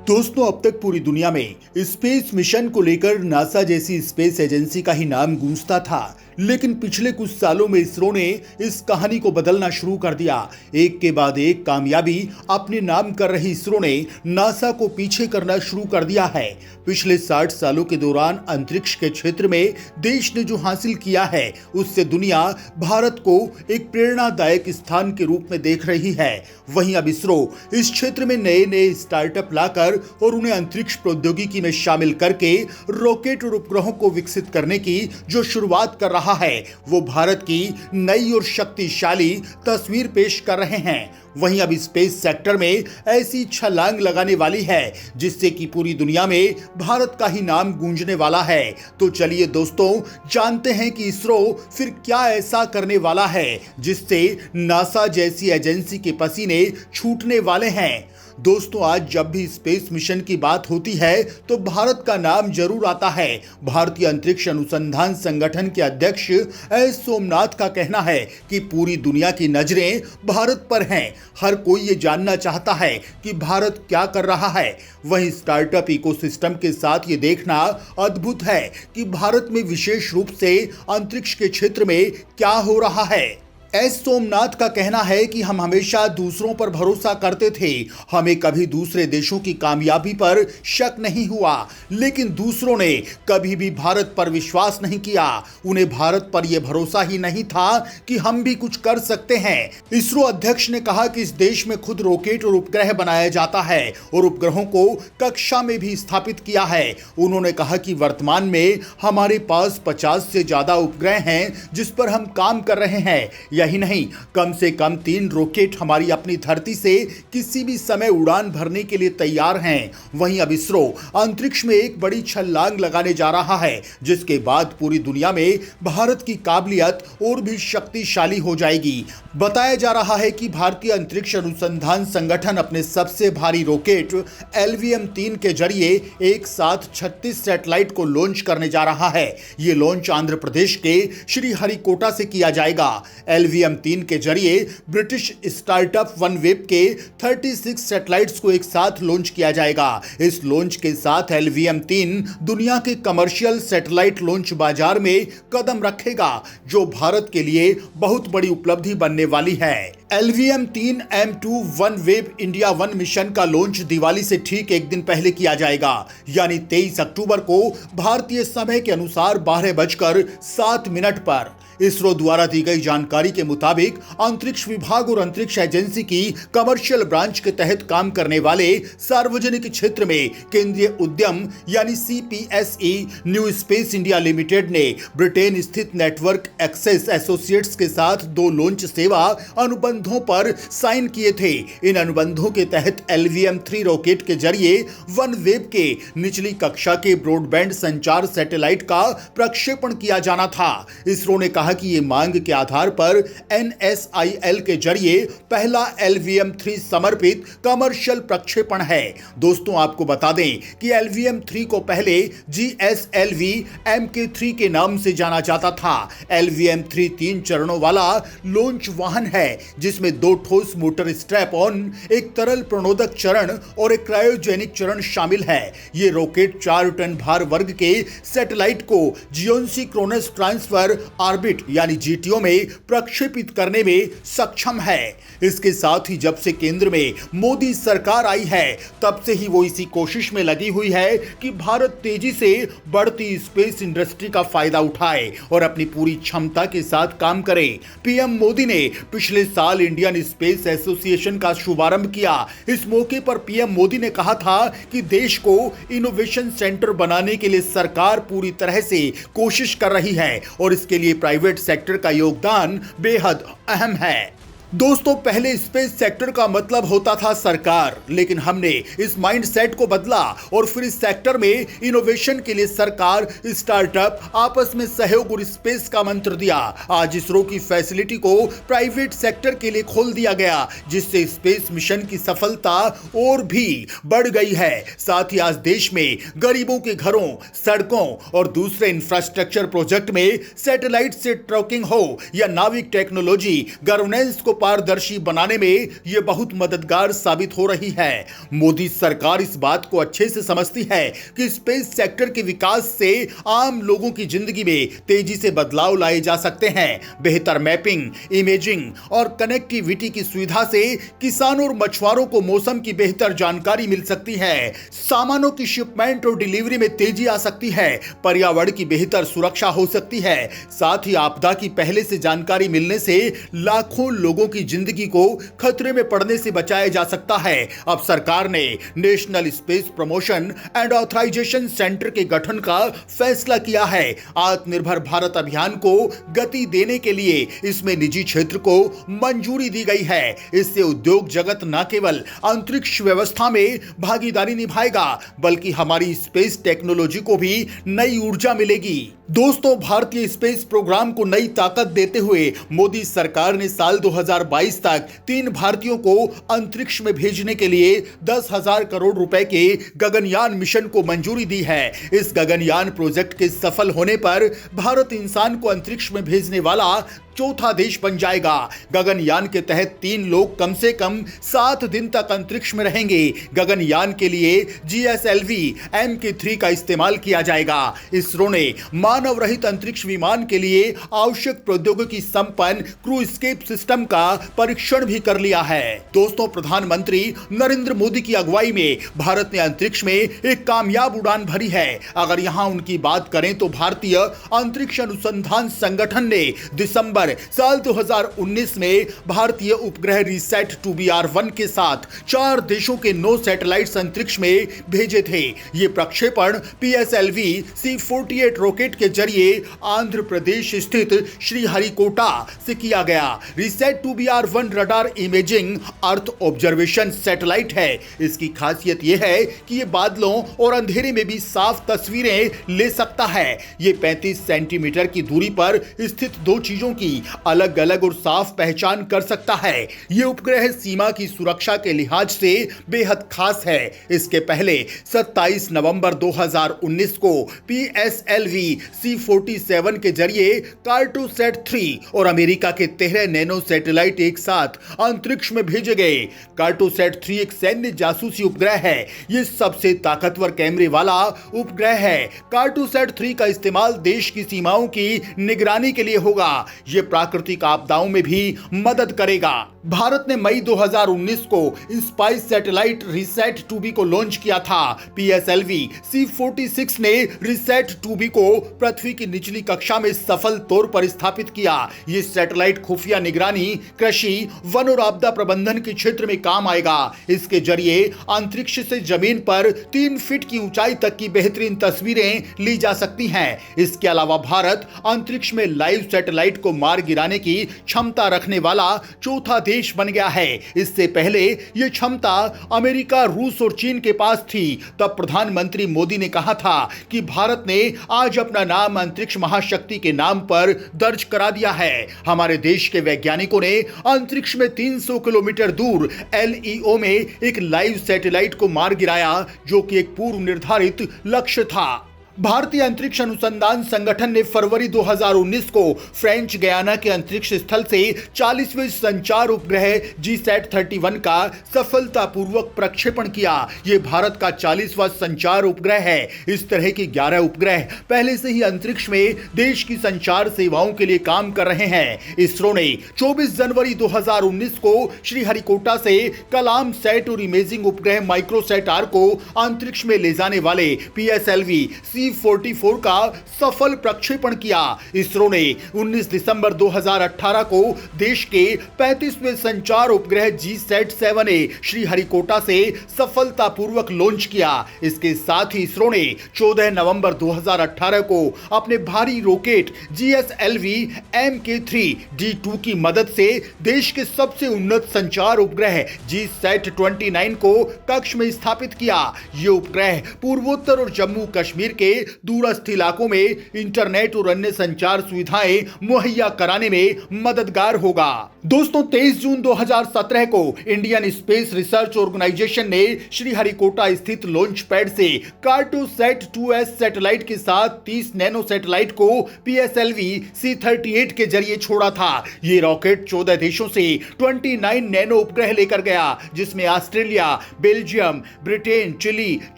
दोस्तों, अब तक पूरी दुनिया में स्पेस मिशन को लेकर नासा जैसी स्पेस एजेंसी का ही नाम गूंजता था, लेकिन पिछले कुछ सालों में इसरो ने इस कहानी को बदलना शुरू कर दिया। एक के बाद एक कामयाबी अपने नाम कर रही इसरो ने नासा को पीछे करना शुरू कर दिया है। पिछले 60 सालों के दौरान अंतरिक्ष के क्षेत्र में देश ने जो हासिल किया है, उससे दुनिया भारत को एक प्रेरणादायक स्थान के रूप में देख रही है। वहीं अब इसरो इस क्षेत्र में नए नए स्टार्टअप लाकर और उन्हें अंतरिक्ष प्रौद्योगिकी में शामिल करके रॉकेट और उपग्रहों को विकसित करने की जो शुरुआत कर रहा है, वो भारत की नई और शक्तिशाली तस्वीर पेश कर रहे हैं। वहीं अब स्पेस सेक्टर में ऐसी छलांग लगाने वाली है जिससे कि पूरी दुनिया में भारत का ही नाम गूंजने वाला है। तो चलिए दोस्तों, जानते हैं कि इसरो फिर क्या ऐसा करने वाला है जिससे नासा जैसी एजेंसी के पसीने छूटने वाले हैं। दोस्तों, आज जब भी स्पेस मिशन की बात होती है तो भारत का नाम जरूर आता है। भारतीय अंतरिक्ष अनुसंधान संगठन के अध्यक्ष एस सोमनाथ का कहना है कि पूरी दुनिया की नजरें भारत पर हैं। हर कोई ये जानना चाहता है कि भारत क्या कर रहा है। वहीं स्टार्टअप इकोसिस्टम के साथ ये देखना अद्भुत है कि भारत में विशेष रूप से अंतरिक्ष के क्षेत्र में क्या हो रहा है। एस सोमनाथ का कहना है कि हम हमेशा दूसरों पर भरोसा करते थे, हमें कभी दूसरे देशों की कामयाबी पर शक नहीं हुआ, लेकिन दूसरों ने कभी भी भारत पर विश्वास नहीं किया। उन्हें भारत पर यह भरोसा ही नहीं था कि हम भी कुछ कर सकते हैं। इसरो अध्यक्ष ने कहा कि इस देश में खुद रॉकेट और उपग्रह बनाया जाता है और उपग्रहों को कक्षा में भी स्थापित किया है। उन्होंने कहा कि वर्तमान में हमारे पास 50 से ज्यादा उपग्रह हैं जिस पर हम काम कर रहे हैं। यही नहीं, कम से कम 3 रॉकेट हमारी अपनी धरती से किसी भी समय उड़ान भरने के लिए तैयार हैं। वहीं अब इसरो अंतरिक्ष में एक बड़ी छलांग लगाने जा रहा है, जिसके बाद पूरी दुनिया में भारत की काबिलियत और भी शक्तिशाली हो जाएगी। बताया जा रहा है कि भारतीय अंतरिक्ष अनुसंधान संगठन अपने सबसे भारी रॉकेट LVM-3 के जरिए एक साथ 36 सैटेलाइट को लॉन्च करने जा रहा है। ये लॉन्च आंध्र प्रदेश के श्रीहरिकोटा से किया जाएगा। LVM-3 के जरिए ब्रिटिश स्टार्टअप वनवेब के 36 सैटेलाइट्स को एक साथ लॉन्च किया जाएगा। इस लॉन्च के साथ LVM-3 दुनिया के कमर्शियल सैटेलाइट लॉन्च बाजार में कदम रखेगा, जो भारत के लिए बहुत बड़ी उपलब्धि बनने वाली है। LVM-3 M2 OneWeb India 1 mission का लॉन्च दिवाली से ठीक एक दिन पहले किया जाएगा, यानी 23 अक्टूबर को भारतीय समय के अनुसार 12:07 पर। इसरो द्वारा दी गई जानकारी के मुताबिक अंतरिक्ष विभाग और अंतरिक्ष एजेंसी की कमर्शियल ब्रांच के तहत काम करने वाले सार्वजनिक क्षेत्र में केंद्रीय उद्यम यानी CPSE new space India limited ने ब्रिटेन स्थित नेटवर्क एक्सेस एसोसिएट्स के साथ 2 लॉन्च सेवा अनुबंधों पर साइन किए थे। इन अनुबंधों के तहत LVM-3 रॉकेट के जरिए वनवेब के निचली कक्षा के ब्रॉडबैंड संचार सैटेलाइट का प्रक्षेपण किया जाना था। इसरो ने कहा कि ये मांग के आधार पर NSIL के जरिए पहला LVM-3 समर्पित कमर्शियल प्रक्षेपण है। दोस्तों, आपको बता दें कि LVM-3 को पहले GSLV Mk3 के नाम से जाना जाता था। LVM-3 3 चरणों वाला लॉन्च वाहन है, जिसमें 2 ठोस मोटर स्ट्रैप ऑन, एक तरल प्रणोदक चरण और एक क्रायोजेनिक चरण शामिल है। ये रॉकेट 4 टन भार वर्ग के सैटेलाइट को जियोसिंक्रोनस ट्रांसफर ऑर्बिट यानी GTO में प्रक्षेपित करने में सक्षम है। इसके साथ ही जब से केंद्र में मोदी सरकार आई है, तब से ही वो इसी कोशिश में लगी हुई है कि भारत तेजी से बढ़ती स्पेस इंडस्ट्री का फायदा उठाए और अपनी पूरी क्षमता के साथ काम करे। PM मोदी ने पिछले साल इंडियन स्पेस एसोसिएशन का शुभारंभ किया। इस मौके पर PM मोदी ने कहा था कि देश को इनोवेशन सेंटर बनाने के लिए सरकार पूरी तरह से कोशिश कर रही है और इसके लिए प्राइवेट सेक्टर का योगदान बेहद अहम है। दोस्तों, पहले स्पेस सेक्टर का मतलब होता था सरकार, लेकिन हमने इस माइंडसेट को बदला और फिर इस सेक्टर में इनोवेशन के लिए सरकार, स्टार्टअप, आपस में सहयोग और स्पेस का मंत्र दिया। आज इसरो की फैसिलिटी को प्राइवेट सेक्टर के लिए खोल दिया गया, जिससे स्पेस मिशन की सफलता और भी बढ़ गई है। साथ ही आज देश में गरीबों के घरों, सड़कों और दूसरे इंफ्रास्ट्रक्चर प्रोजेक्ट में सैटेलाइट से ट्रैकिंग हो या नाविक टेक्नोलॉजी, गवर्नेंस को पारदर्शी बनाने में यह बहुत मददगार साबित हो रही है। मोदी सरकार इस बात को अच्छे से समझती है कि स्पेस सेक्टर के विकास से आम लोगों की जिंदगी में तेजी से बदलाव लाए जा सकते हैं। बेहतर मैपिंग, इमेजिंग और कनेक्टिविटी की सुविधा से किसानों और मछुआरों को मौसम की बेहतर जानकारी मिल सकती है, सामानों की शिपमेंट और डिलीवरी में तेजी आ सकती है, पर्यावरण की बेहतर सुरक्षा हो सकती है। साथ ही आपदा की पहले से जानकारी मिलने से लाखों लोगों की जिंदगी को खतरे में पड़ने से बचाया जा सकता है। अब सरकार ने national space promotion and authorisation centre के गठन का फैसला किया है। आत्मनिर्भर भारत अभियान को गति देने के लिए इसमें निजी क्षेत्र को मंजूरी दी गई है। इससे उद्योग जगत न केवल अंतरिक्ष व्यवस्था में भागीदारी निभाएगा बल्कि हमारी स्पेस टेक्नोलॉजी को भी नई ऊर्जा मिलेगी। दोस्तों, भारतीय स्पेस प्रोग्राम को नई ताकत देते हुए मोदी सरकार ने साल 2022 तक 3 भारतीयों को अंतरिक्ष में भेजने के लिए 10,000 करोड़ रुपए के गगनयान मिशन को मंजूरी दी है। इस गगनयान प्रोजेक्ट के सफल होने पर भारत इंसान को अंतरिक्ष में भेजने वाला चौथा देश बन जाएगा। गगनयान के तहत 3 लोग कम से कम 7 दिन तक अंतरिक्ष में रहेंगे। गगनयान के लिए GSLV Mk3 का इस्तेमाल किया जाएगा। इसरो ने मानव रहित अंतरिक्ष विमान के लिए आवश्यक प्रौद्योगिकी संपन्न क्रू एस्केप सिस्टम का परीक्षण भी कर लिया है। दोस्तों, प्रधानमंत्री नरेंद्र मोदी की अगुवाई में भारत ने अंतरिक्ष में एक कामयाब उड़ान भरी है। अगर यहां उनकी बात करें तो भारतीय अंतरिक्ष अनुसंधान संगठन ने दिसंबर साल 2019 में भारतीय उपग्रह रिसेट 2BR1 के साथ 4 देशों के 9 सैटेलाइट्स अंतरिक्ष में भेजे थे। ये प्रक्षेपण PSLV C-48 रॉकेट के जरिए आंध्र प्रदेश स्थित श्रीहरिकोटा से किया गया। Reset 2BR1 radar imaging earth observation satellite है। इसकी खासियत यह है कि यह बादलों और अंधेरे में भी साफ तस्वीरें ले सकता है। यह 35 सेंटीमीटर की दूरी पर स्थित 2 चीजों की अलग अलग और साफ पहचान कर सकता है। यह उपग्रह सीमा की सुरक्षा के लिहाज से बेहद खास है। इसके पहले 27 नवंबर 2019 को PSLV C-47 के जरिए कार्टोसैट 3 और अमेरिका के 13 नैनो सैटेलाइट एक साथ अंतरिक्ष में भेजे गए। कार्टोसैट 3 एक सैन्य जासूसी उपग्रह है। यह सबसे ताकतवर कैमरे वाला उपग्रह है। कार्टोसैट 3 का इस्तेमाल देश की सीमाओं की निगरानी के लिए होगा। यह प्राकृतिक आपदाओं में भी मदद करेगा। भारत ने मई 2019 को स्पाइस सैटेलाइट रिसेट 2B को लॉन्च किया था। PSLV C-46 ने रिसेट 2B को पृथ्वी की निचली कक्षा में सफल तौर पर स्थापित किया। यह सैटेलाइट खुफिया निगरानी, कृषि, वन और आपदा प्रबंधन के क्षेत्र में काम आएगा। इसके जरिए अंतरिक्ष से जमीन पर 3 फीट की ऊंचाई तक की बेहतरीन तस्वीरें ली जा सकती हैं। इसके अलावा भारत अंतरिक्ष में लाइव सैटेलाइट को मार गिराने की क्षमता रखने वाला चौथा देश बन गया है। इससे पहले यह क्षमता अमेरिका, रूस और चीन के पास थी। तब प्रधानमंत्री मोदी ने कहा था कि भारत ने आज अपना नाम अंतरिक्ष महाशक्ति के नाम पर दर्ज करा दिया है। हमारे देश के वैज्ञानिकों ने अंतरिक्ष में 300 किलोमीटर दूर LEO में एक लाइव सैटेलाइट को मार गिराया, जो कि एक पूर्व निर्धारित लक्ष्य था। भारतीय अंतरिक्ष अनुसंधान संगठन ने फरवरी 2019 को फ्रेंच गयाना के अंतरिक्ष स्थल से 40वें संचार उपग्रह GSAT-31 का सफलतापूर्वक प्रक्षेपण किया। यह भारत का 40वां संचार उपग्रह है। इस तरह के 11 उपग्रह पहले से ही अंतरिक्ष में देश की संचार सेवाओं के लिए काम कर रहे हैं। इसरो ने 24 जनवरी 2019 को श्रीहरिकोटा से कलाम सैट और इमेजिंग उपग्रह माइक्रोसैट R को अंतरिक्ष में ले जाने वाले PSLV C-44 का सफल प्रक्षेपण किया। इसरो ने 19 दिसंबर 2018 को देश के 35वें संचार उपग्रह GSAT-7A श्रीहरिकोटा से सफलतापूर्वक लॉन्च किया। इसके साथ ही इसरो ने 14 नवंबर 2018 को अपने भारी रॉकेट GSLV Mk3 D2 की मदद से देश के सबसे उन्नत संचार उपग्रह GSAT-29 को कक्ष में स्थापित किया। यह उपग्रह पूर्वोत्तर और जम्मू कश्मीर के दूरस्थ इलाकों में इंटरनेट और अन्य संचार सुविधाएं मुहैया कराने में मददगार होगा। दोस्तों, 23 जून 2017 को इंडियन स्पेस रिसर्च ऑर्गेनाइजेशन ने श्रीहरिकोटा स्थित लॉन्च पैड से कार्टोसैट 2S सैटेलाइट के साथ 30 नैनो सैटेलाइट को PSLV C-38 के जरिए छोड़ा था। ये रॉकेट 14 देशों से 29 नैनो उपग्रह लेकर गया, जिसमें ऑस्ट्रेलिया, बेल्जियम, ब्रिटेन, चिली,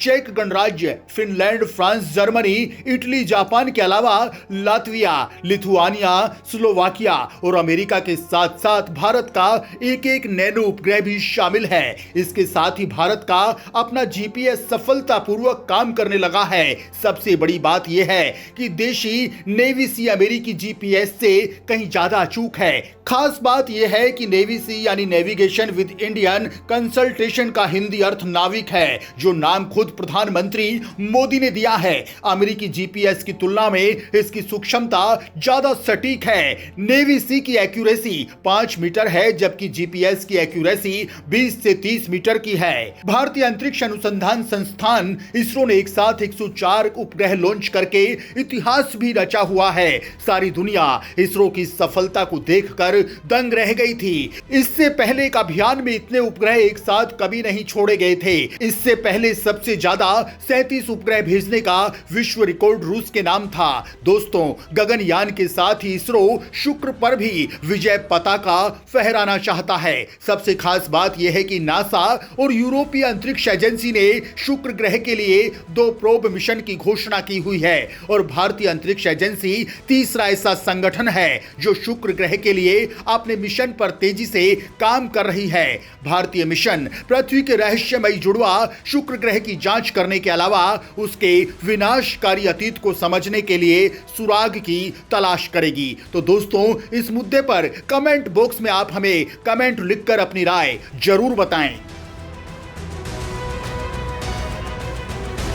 चेक गणराज्य, Finland, France, Germany, Italy, Japan के अलावा लातविया, लिथुआनिया, स्लोवाकिया और अमेरिका के साथ साथ भारत का एक नैनो उपग्रह भी शामिल है। इसके साथ ही भारत का अपना GPS सफलतापूर्वक काम करने लगा है। सबसे बड़ी बात यह है कि देशी नेवी सी अमेरिकी GPS से कहीं ज्यादा अचूक है। खास बात यह है कि नेवी सी यानी नेविगेशन विद इंडियन कंसल्टेशन का हिंदी अर्थ नाविक है, जो नाम खुद प्रधानमंत्री मोदी ने दिया है। अमेरिकी GPS की तुलना में इसकी सूक्ष्मता ज्यादा सटीक है। नेवी सी की एक्यूरेसी 5 मीटर है, जबकि GPS की एक्यूरेसी 20 से 30 मीटर की है। भारतीय अंतरिक्ष अनुसंधान संस्थान इसरो ने एक साथ 104 उपग्रह लॉन्च करके इतिहास भी रचा हुआ है। सारी दुनिया इसरो की सफलता को देखकर दंग रह गई थी। इससे पहले एक अभियान में इतने उपग्रह एक साथ कभी नहीं छोड़े गए थे। इससे पहले सबसे ज्यादा 37 उपग्रह भेजने का विश्व रिकॉर्ड रूस के नाम था। दोस्तों, गगनयान के साथ ही इसरो शुक्र पर भी विजय पताका फहराना चाहता है। सबसे खास बात यह है कि नासा और यूरोपीय अंतरिक्ष एजेंसी ने शुक्र ग्रह के लिए 2 प्रोब मिशन की घोषणा की हुई है और भारतीय अंतरिक्ष एजेंसी तीसरा ऐसा संगठन है जो शुक्र ग्रह के लिए अपने मिशन पर तेजी से काम कर रही है। भारतीय मिशन पृथ्वी के रहस्यमयी जुड़वा शुक्र ग्रह की जांच करने के अलावा उसके विनाशकारी अतीत को समझने के लिए सुराग की तलाश करेगी। तो दोस्तों, इस मुद्दे पर कमेंट बॉक्स में आप हमें कमेंट लिखकर अपनी राय जरूर बताएं।